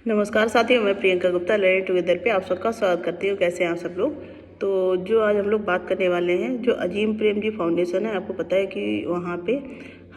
नमस्कार साथियों, मैं प्रियंका गुप्ता लर्निंग टुगेदर पे आप सबका स्वागत करती हूँ। कैसे हैं आप सब लोग। तो जो आज हम लोग बात करने वाले हैं, जो अजीम प्रेम जी फाउंडेशन है, आपको पता है कि वहाँ पे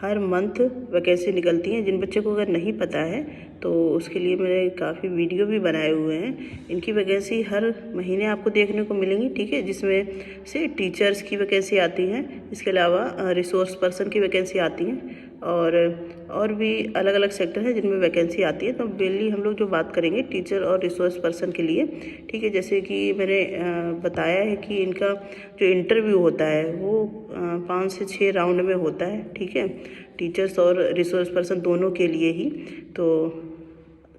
हर मंथ वैकेंसी निकलती हैं। जिन बच्चों को अगर नहीं पता है तो उसके लिए मैंने काफ़ी वीडियो भी बनाए हुए हैं। इनकी वैकेंसी हर महीने आपको देखने को मिलेंगी, ठीक है, जिसमें से टीचर्स की वैकेंसी आती हैं, इसके अलावा रिसोर्स पर्सन की वैकेंसी आती हैं और भी अलग अलग सेक्टर है जिनमें वैकेंसी आती है। तो मेनली हम लोग जो बात करेंगे टीचर और रिसोर्स पर्सन के लिए, ठीक है। जैसे कि मैंने बताया है कि इनका जो इंटरव्यू होता है वो 5 से 6 राउंड में होता है, ठीक है, टीचर्स और रिसोर्स पर्सन दोनों के लिए ही। तो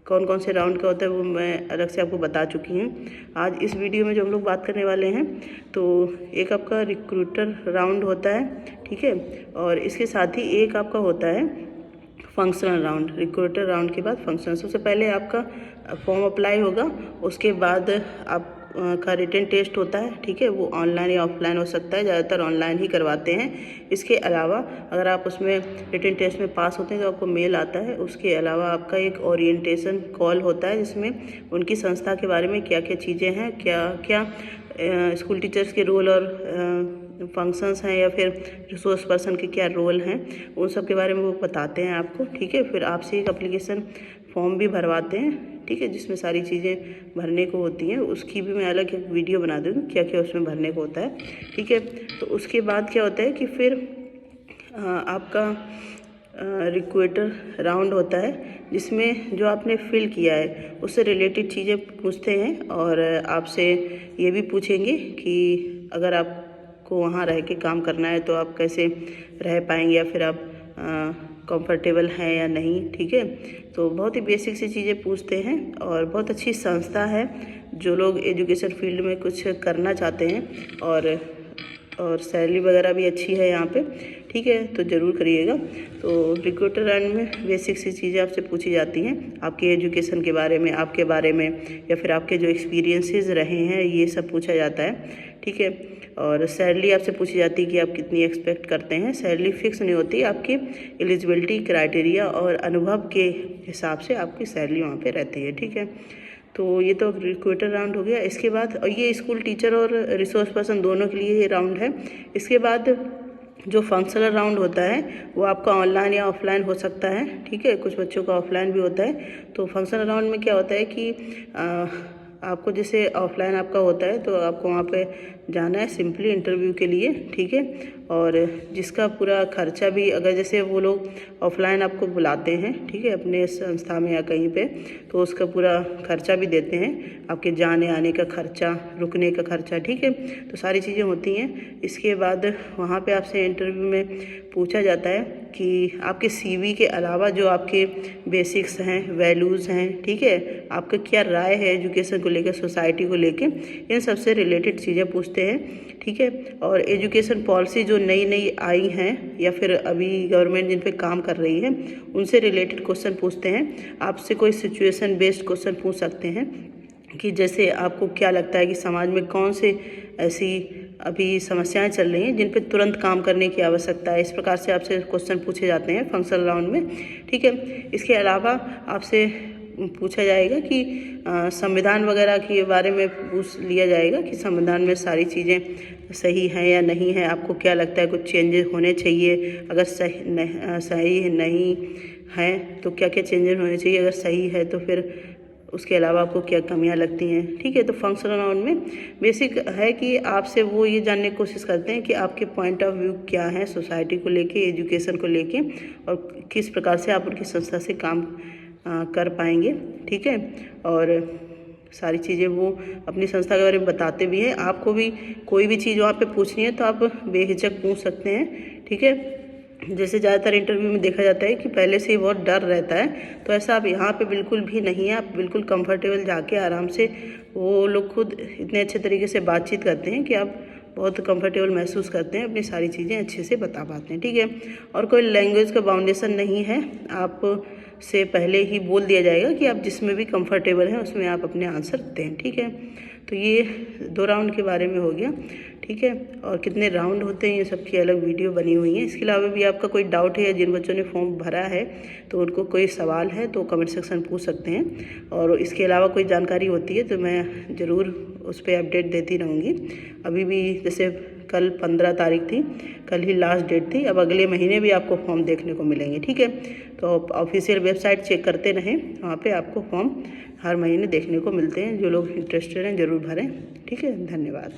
कौन कौन से राउंड का होता है वो मैं अलग से आपको बता चुकी हूँ। आज इस वीडियो में जो हम लोग बात करने वाले हैं, तो एक आपका रिक्रूटर राउंड होता है, ठीक है, और इसके साथ ही एक आपका होता है फंक्शनल राउंड। रिक्रूटर राउंड के बाद फंक्शनल। सबसे पहले आपका फॉर्म अप्लाई होगा, उसके बाद आप का रिटन टेस्ट होता है, ठीक है, वो ऑनलाइन या ऑफलाइन हो सकता है, ज़्यादातर ऑनलाइन ही करवाते हैं। इसके अलावा अगर आप उसमें रिटन टेस्ट में पास होते हैं तो आपको मेल आता है। उसके अलावा आपका एक ओरिएंटेशन कॉल होता है, जिसमें उनकी संस्था के बारे में क्या क्या चीज़ें हैं, क्या क्या स्कूल टीचर्स के रोल और फंक्शंस हैं या फिर रिसोर्स पर्सन के क्या रोल हैं, उन सब के बारे में वो बताते हैं आपको, ठीक है। फिर आपसे एक एप्लीकेशन फॉर्म भी भरवाते हैं, ठीक है, जिसमें सारी चीज़ें भरने को होती हैं। उसकी भी मैं अलग एक वीडियो बना दूँगी क्या क्या उसमें भरने को होता है, ठीक है। तो उसके बाद क्या होता है कि फिर आपका रिक्रूटर राउंड होता है, जिसमें जो आपने फिल किया है उससे रिलेटेड चीज़ें पूछते हैं और आपसे ये भी पूछेंगे कि अगर आपको वहाँ रह के काम करना है तो आप कैसे रह पाएंगे या फिर आप कंफर्टेबल हैं या नहीं, ठीक है। तो बहुत ही बेसिक सी चीज़ें पूछते हैं और बहुत अच्छी संस्था है। जो लोग एजुकेशन फील्ड में कुछ करना चाहते हैं और सैलरी वगैरह भी अच्छी है यहाँ पे, ठीक है, तो ज़रूर करिएगा। तो रिक्रूटर राउंड में बेसिक सी चीज़ें आपसे पूछी जाती हैं, आपके एजुकेशन के बारे में, आपके बारे में, या फिर आपके जो एक्सपीरियंसेस रहे हैं, ये सब पूछा जाता है, ठीक है। और सैलरी आपसे पूछी जाती है कि आप कितनी एक्सपेक्ट करते हैं। सैलरी फिक्स नहीं होती, आपकी एलिजिबिलिटी क्राइटेरिया और अनुभव के हिसाब से आपकी सैलरी वहाँ पे रहती है, ठीक है। तो ये तो रिक्रूटर राउंड हो गया। इसके बाद, और ये स्कूल टीचर और रिसोर्स पर्सन दोनों के लिए ये राउंड है। इसके बाद जो फंक्शनल राउंड होता है वो आपका ऑनलाइन या ऑफलाइन हो सकता है, ठीक है, कुछ बच्चों का ऑफलाइन भी होता है। तो फंक्शनल राउंड में क्या होता है कि आपको जैसे ऑफलाइन आपका होता है तो आपको वहाँ पे जाना है सिंपली इंटरव्यू के लिए, ठीक है, और जिसका पूरा खर्चा भी, अगर जैसे वो लोग ऑफलाइन आपको बुलाते हैं, ठीक है, अपने संस्था में या कहीं पे, तो उसका पूरा खर्चा भी देते हैं, आपके जाने आने का खर्चा, रुकने का खर्चा, ठीक है। तो सारी चीज़ें होती हैं। इसके बाद वहाँ पे आपसे इंटरव्यू में पूछा जाता है कि आपके सीवी के अलावा जो आपके बेसिक्स हैं, वैल्यूज़ हैं, ठीक है, आपका क्या राय है एजुकेशन को लेकर, सोसाइटी को लेकर, इन सबसे रिलेटेड चीज़ें पूछते हैं, ठीक है। और एजुकेशन पॉलिसी जो नई नई आई हैं या फिर अभी गवर्नमेंट जिन पे काम कर रही है, उनसे रिलेटेड क्वेश्चन पूछते हैं। आपसे कोई सिचुएशन बेस्ड क्वेश्चन पूछ सकते हैं कि जैसे आपको क्या लगता है कि समाज में कौन से ऐसी अभी समस्याएं चल रही हैं जिन पे तुरंत काम करने की आवश्यकता है। इस प्रकार से आपसे क्वेश्चन पूछे जाते हैं फंक्शनल राउंड में, ठीक है। इसके अलावा आपसे पूछा जाएगा कि संविधान वगैरह के बारे में पूछ लिया जाएगा कि संविधान में सारी चीज़ें सही हैं या नहीं है, आपको क्या लगता है कुछ चेंजेस होने चाहिए, अगर सही नहीं है तो क्या क्या चेंजेस होने चाहिए, अगर सही है तो फिर उसके अलावा आपको क्या कमियां लगती हैं, ठीक है। तो फंक्शनल राउंड में बेसिक है कि आपसे वो ये जानने की कोशिश करते हैं कि आपके पॉइंट ऑफ व्यू क्या है सोसाइटी को लेके, एजुकेशन को लेके, और किस प्रकार से आप उनकी संस्था से काम कर पाएंगे, ठीक है। और सारी चीज़ें वो अपनी संस्था के बारे में बताते भी हैं। आपको भी कोई भी चीज़ वहाँ पे पूछनी है तो आप बेहिचक पूछ सकते हैं, ठीक है। जैसे ज़्यादातर इंटरव्यू में देखा जाता है कि पहले से ही बहुत डर रहता है, तो ऐसा आप यहाँ पे बिल्कुल भी नहीं है। आप बिल्कुल कंफर्टेबल जाके आराम से, वो लोग खुद इतने अच्छे तरीके से बातचीत करते हैं कि आप बहुत कंफर्टेबल महसूस करते हैं, अपनी सारी चीज़ें अच्छे से बता पाते हैं, ठीक है। और कोई लैंग्वेज का बाउंडेशन नहीं है, आप से पहले ही बोल दिया जाएगा कि आप जिसमें भी कंफर्टेबल हैं उसमें आप अपने आंसर दें, ठीक है। तो ये 2 राउंड के बारे में हो गया, ठीक है। और कितने राउंड होते हैं ये सब की अलग वीडियो बनी हुई है। इसके अलावा भी आपका कोई डाउट है या जिन बच्चों ने फॉर्म भरा है तो उनको कोई सवाल है तो कमेंट सेक्शन पूछ सकते हैं। और इसके अलावा कोई जानकारी होती है तो मैं ज़रूर उस पर अपडेट देती रहूँगी। अभी भी जैसे कल 15 तारीख थी, कल ही लास्ट डेट थी। अब अगले महीने भी आपको फॉर्म देखने को मिलेंगे, ठीक है। तो ऑफिशियल वेबसाइट चेक करते रहें, वहाँ पे आपको फॉर्म हर महीने देखने को मिलते हैं। जो लोग इंटरेस्टेड हैं ज़रूर भरें, ठीक है। धन्यवाद।